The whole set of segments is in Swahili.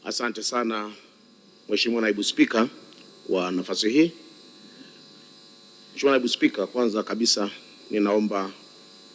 Asante sana Mheshimiwa Naibu Spika kwa nafasi hii. Mheshimiwa Naibu Spika, kwanza kabisa ninaomba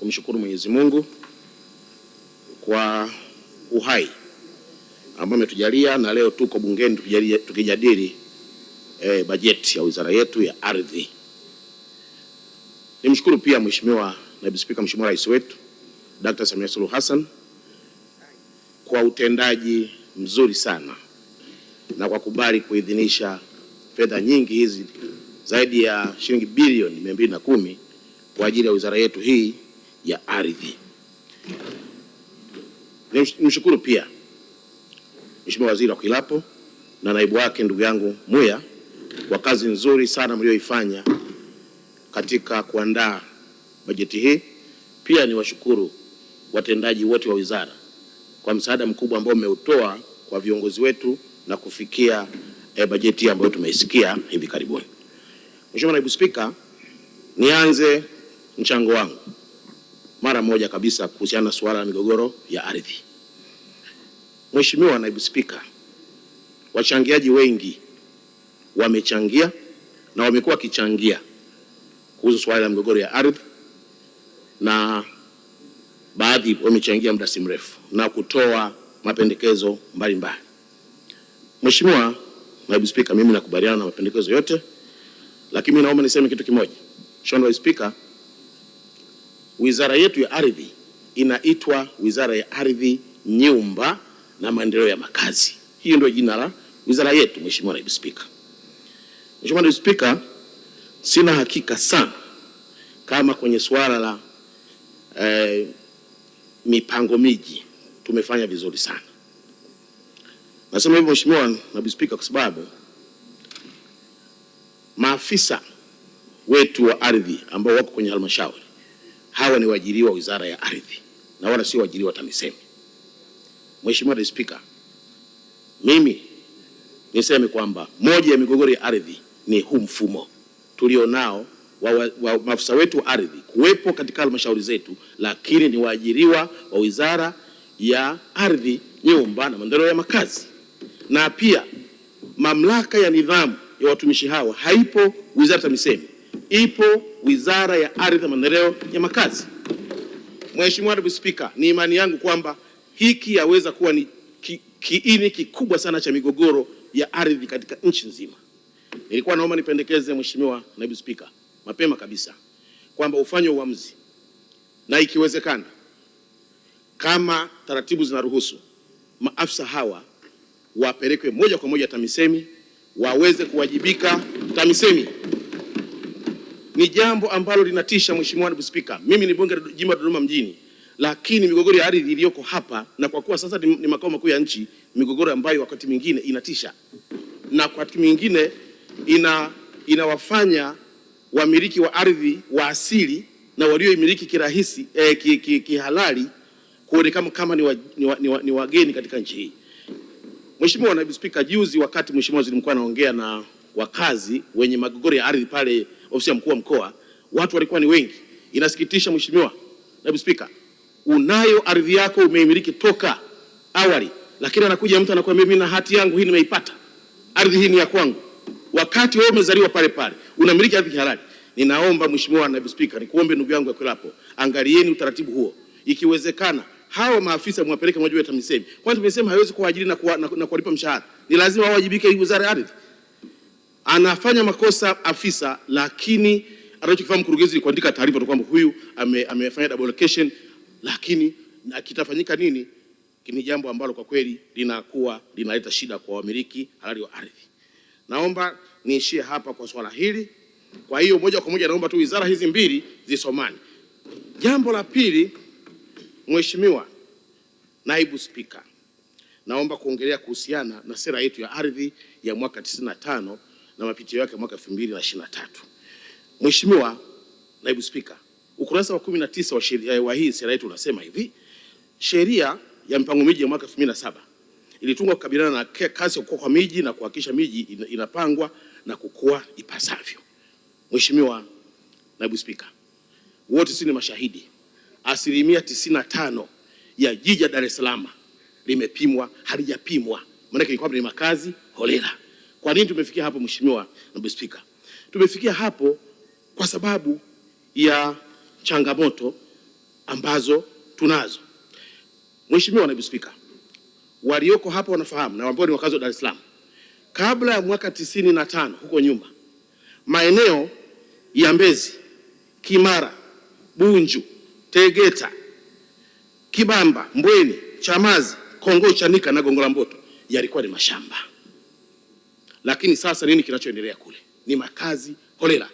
kumshukuru Mwenyezi Mungu kwa uhai ambao ametujalia na leo tuko bungeni tukijadili bajeti ya wizara yetu ya ardhi. Nimshukuru pia Mheshimiwa Naibu Spika, Mheshimiwa Rais wetu Dr. Samia Suluhu Hassan kwa utendaji mzuri sana na kwa kubali kuidhinisha fedha nyingi hizi zaidi ya shilingi bilioni 210 kwa ajili ya wizara yetu hii ya ardhi. Nimshukuru pia Mheshimiwa Waziri wa Kilapo na naibu wake ndugu yangu Muya kwa kazi nzuri sana mlioifanya katika kuandaa bajeti hii. Pia niwashukuru watendaji wote wa wizara kwa msaada mkubwa ambao mmeutoa kwa viongozi wetu na kufikia bajeti ambayo tumeisikia hivi karibuni. Mheshimiwa Naibu Spika, nianze mchango wangu mara moja kabisa kuhusiana na suala la migogoro ya ardhi. Mheshimiwa Naibu Spika, wachangiaji wengi wamechangia na wamekuwa wakichangia kuhusu suala la migogoro ya ardhi, na baadhi wamechangia muda si mrefu na kutoa mapendekezo mbalimbali. Mheshimiwa Naibu Spika, mimi nakubaliana na mapendekezo yote, lakini naomba niseme kitu kimoja. Mheshimiwa Naibu Spika, wizara yetu ya ardhi inaitwa Wizara ya Ardhi, Nyumba na Maendeleo ya Makazi. Hiyo ndio jina la wizara yetu, Mheshimiwa Naibu Spika. Mheshimiwa Naibu Spika, sina hakika sana kama kwenye suala la mipango miji tumefanya vizuri sana. Nasema hivyo Mheshimiwa Naibu Spika kwa sababu maafisa wetu wa ardhi ambao wako kwenye halmashauri hawa ni waajiriwa wizara ya ardhi na wala sio waajiriwa TAMISEMI. Mheshimiwa Naibu Spika, mimi niseme kwamba moja ya migogoro ya ardhi ni huu mfumo tulionao wa maafisa wetu wa ardhi kuwepo katika halmashauri zetu, lakini ni waajiriwa wa wizara ya ardhi, nyumba na maendeleo ya makazi. Na pia mamlaka ya nidhamu ya watumishi hawa haipo wizara TAMISEMI, ipo wizara ya ardhi na maendeleo ya makazi. Mheshimiwa Naibu Spika, ni imani yangu kwamba hiki yaweza kuwa ni kiini kikubwa sana cha migogoro ya ardhi katika nchi nzima. Nilikuwa naomba nipendekeze Mheshimiwa Naibu Spika mapema kabisa kwamba ufanye uamuzi na ikiwezekana kama taratibu zinaruhusu maafisa hawa wapelekwe moja kwa moja TAMISEMI waweze kuwajibika TAMISEMI. Ni jambo ambalo linatisha Mheshimiwa Naibu Spika. Mimi ni bunge la jimbo la Dodoma mjini, lakini migogoro ya ardhi iliyoko hapa na kwa kuwa sasa ni makao makuu ya nchi, migogoro ambayo wakati mwingine inatisha na wakati mwingine inawafanya wamiliki wa ardhi wa asili na walioimiliki kirahisi kihalali kuonekana kama ni wageni katika nchi hii. Mheshimiwa Naibu Spika, juzi wakati Mheshimiwa Waziri Mkuu anaongea na wakazi wenye migogoro ya ardhi pale ofisi ya mkuu wa mkoa, watu walikuwa ni wengi. Inasikitisha Mheshimiwa Naibu Spika, unayo ardhi yako umeimiliki toka awali, lakini anakuja mtu anakuambia mimi na hati yangu hii nimeipata, ardhi hii ni ya kwangu, wakati wewe umezaliwa pale pale unamiliki ardhi halali. Ninaomba Mheshimiwa Naibu Spika, nikuombe ndugu yangu Kilapo, angalieni utaratibu huo. Ikiwezekana hawa maafisa mwapeleke moja ya TAMISEMI. Kwani TAMISEMI haiwezi kuwaajiri na kuwalipa mshahara. Ni lazima wawajibike wizara ya ardhi. Anafanya makosa afisa, lakini anachokifanya mkurugenzi ni kuandika taarifa tu kwamba huyu amefanya double allocation, lakini kitafanyika nini? Ni jambo ambalo kwa kweli linaleta shida kwa wamiliki halali wa ardhi. Naomba niishie hapa kwa swala hili. Kwa hiyo moja kwa moja naomba tu wizara hizi mbili zisomane. Jambo la pili, Mheshimiwa Naibu Spika, naomba kuongelea kuhusiana na sera yetu ya ardhi ya mwaka 95 na mapitio yake mwaka 2023. Mheshimiwa Naibu Spika, ukurasa wa 19 wa hii sera yetu unasema hivi: sheria ya mpango miji ya mwaka 2007 ilitungwa kukabiliana na kasi ya kukua kwa miji na kuhakikisha miji inapangwa na kukua ipasavyo. Mheshimiwa Naibu Spika, wote sisi ni mashahidi. 95% ya jiji la Dar es Salaam limepimwa, halijapimwa. Maana ni kwamba ni makazi holela. Kwa nini tumefikia hapo, Mheshimiwa Naibu Spika? Tumefikia hapo kwa sababu ya changamoto ambazo tunazo. Mheshimiwa Naibu Spika, walioko hapa wanafahamu na ambao ni wakazi wa Dar es Salaam, kabla ya mwaka 95 huko nyuma, maeneo ya Mbezi, Kimara, Bunju, Tegeta, Kibamba, Mbweni, Chamazi, Kongoo, Chanika na Gongo la Mboto yalikuwa ni mashamba. Lakini sasa nini kinachoendelea kule? Ni makazi holela.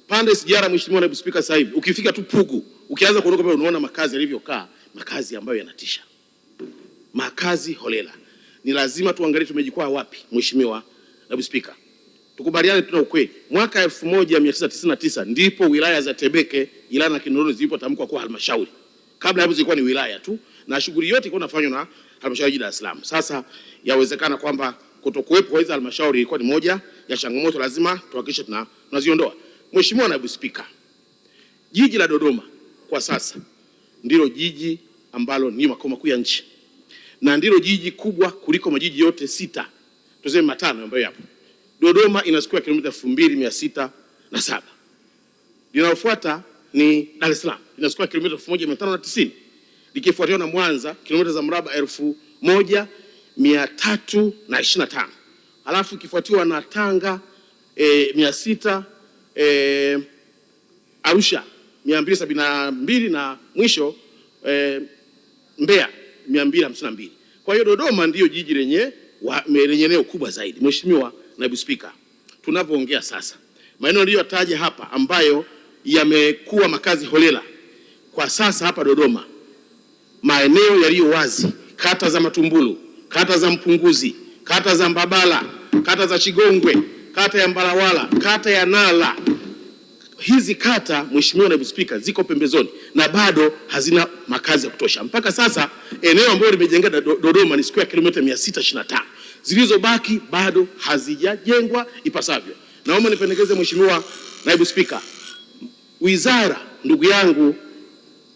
Pande sijara, Mheshimiwa Naibu Spika, sasa hivi ukifika tu Pugu, ukianza kuondoka pale unaona makazi yalivyokaa, makazi ambayo yanatisha. Makazi holela. Ni lazima tuangalie tumejikwaa wapi, Mheshimiwa Naibu Spika. Tukubaliane tuna ukweli. Mwaka 1999 ndipo wilaya za Temeke, Ilala na Kinondoni zilipotamkwa kuwa halmashauri. Kabla hapo zilikuwa ni wilaya tu na shughuli yote ilikuwa inafanywa na halmashauri ya Dar es Salaam. Sasa yawezekana kwamba kutokuwepo kwa hizo halmashauri ilikuwa ni moja ya changamoto, lazima tuhakikishe tunaziondoa. Mheshimiwa Naibu Spika, jiji la Dodoma kwa sasa ndilo jiji ambalo ni makao makuu ya nchi na ndilo jiji kubwa kuliko majiji yote 6, tuseme 5 ambayo yapo. Dodoma inachukua kilomita 2607. Linalofuata ni Dar es Salaam, inachukua kilomita 1590. Likifuatiwa na Mwanza kilomita za mraba 1325. Alafu ikifuatiwa na Tanga 600, Arusha 272 na mwisho Mbeya 252. Kwa hiyo Dodoma ndiyo jiji lenye eneo kubwa zaidi. Mheshimiwa Naibu Spika, tunapoongea sasa, maeneo niliyotaja hapa ambayo yamekuwa makazi holela kwa sasa hapa Dodoma, maeneo yaliyo wazi, kata za Matumbulu, kata za Mpunguzi, kata za Mbabala, kata za Chigongwe, kata ya Mbalawala, kata ya Nala. Hizi kata, Mheshimiwa Naibu Spika, ziko pembezoni na bado hazina makazi ya kutosha. Mpaka sasa eneo ambalo limejenga Dodoma ni square kilomita 625. Zilizobaki bado hazijajengwa ipasavyo. Naomba nipendekeze, Mheshimiwa Naibu Spika, wizara, ndugu yangu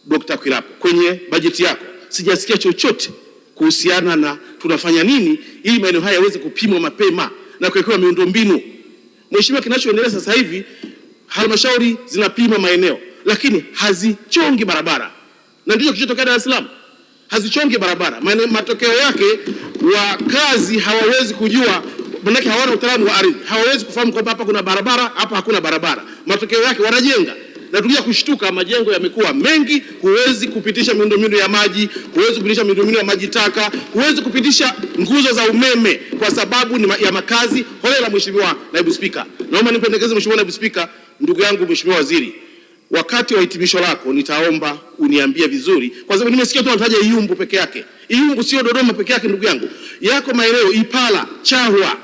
Dr. Kwilapo, kwenye bajeti yako sijasikia chochote kuhusiana na tunafanya nini ili maeneo haya yaweze kupimwa mapema na kuwekewa miundombinu. Mheshimiwa, kinachoendelea sasa hivi, halmashauri zinapima maeneo lakini hazichongi barabara, na ndicho kilichotokea Dar es Salaam. Hazichongi barabara, matokeo yake wakazi hawawezi kujua, manake hawana utaalamu wa ardhi, hawawezi kufahamu kwamba hapa kuna barabara, hapa hakuna barabara. Matokeo yake wanajenga na tukija kushtuka, majengo yamekuwa mengi, huwezi kupitisha miundombinu ya maji, huwezi kupitisha miundombinu ya maji taka, huwezi kupitisha nguzo za umeme kwa sababu ni ya makazi holela. Mheshimiwa Naibu Spika, naomba nipendekeze, Mheshimiwa Naibu Spika, ndugu yangu Mheshimiwa Waziri, wakati wa hitimisho lako nitaomba uniambie vizuri, kwa sababu nimesikia tu unataja Iyumbu peke yake. Iyumbu sio Dodoma peke yake, ndugu yangu. Yako maeneo Ipala, Chahwa,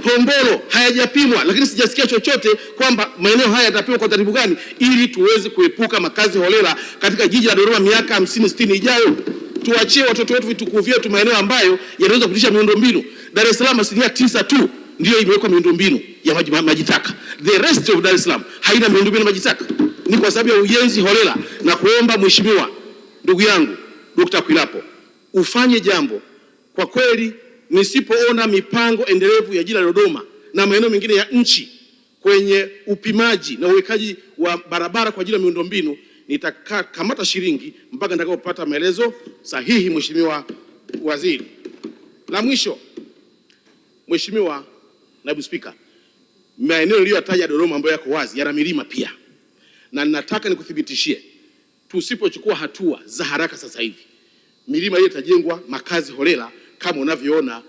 Hombolo hayajapimwa, lakini sijasikia chochote kwamba maeneo haya yatapimwa kwa taratibu gani ili tuweze kuepuka makazi holela katika jiji la Dodoma miaka 50-60 ijayo. Tuachie watoto wetu vitukuu vyetu maeneo ambayo yanaweza kupitisha miundombinu. Dar es Salaam 9% tu ndio imewekwa miundombinu ya maji taka. The rest of Dar es Salaam haina miundombinu ya maji taka. Ni kwa sababu ya ujenzi holela. Na kuomba Mheshimiwa ndugu yangu Dr. Kwilapo, ufanye jambo. Kwa kweli nisipoona mipango endelevu ya jiji la Dodoma na maeneo mengine ya nchi kwenye upimaji na uwekaji wa barabara kwa ajili ya miundombinu, nitakamata shilingi mpaka nitakapopata maelezo sahihi, Mheshimiwa Waziri. La mwisho, Mheshimiwa Naibu Spika, maeneo niliyotaja Dodoma ambayo yako wazi yana milima pia, na nataka nikuthibitishie, tusipochukua hatua za haraka sasa hivi, milima hiyo itajengwa makazi holela kama unavyoona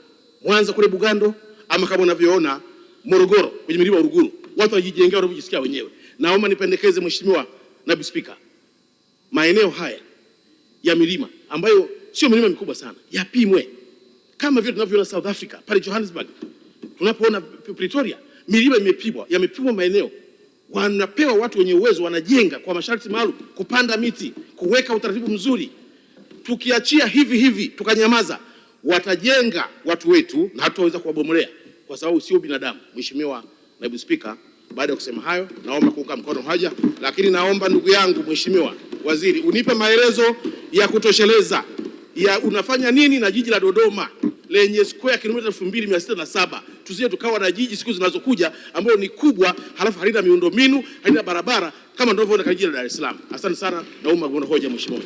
Mwanza kule Bugando, ama kama unavyoona Morogoro kwenye milima ya Uruguru. Watu wajijengea wanavyojisikia wenyewe. Naomba nipendekeze, Mheshimiwa Naibu Spika, maeneo haya ya milima ambayo sio milima mikubwa sana yapimwe kama vile tunavyoona South Africa pale Johannesburg, tunapoona Pretoria, milima yamepimwa maeneo, wanapewa watu wenye uwezo, wanajenga kwa masharti maalum, kupanda miti, kuweka utaratibu mzuri. Tukiachia hivi tukanyamaza, watajenga watu wetu na hatutaweza kuwabomolea kwa sababu sio binadamu. Mheshimiwa Naibu Spika, baada ya kusema hayo, naomba kuunga mkono hoja, lakini naomba ndugu yangu Mheshimiwa Waziri unipe maelezo ya kutosheleza ya unafanya nini na jiji la Dodoma lenye square kilomita 2607. Tusije tukawa na jiji siku zinazokuja ambalo ni kubwa halafu halina miundombinu, halina barabara kama ndivyo katika jiji la Dar es Salaam. Asante sana, naomba kuona hoja mheshimiwa.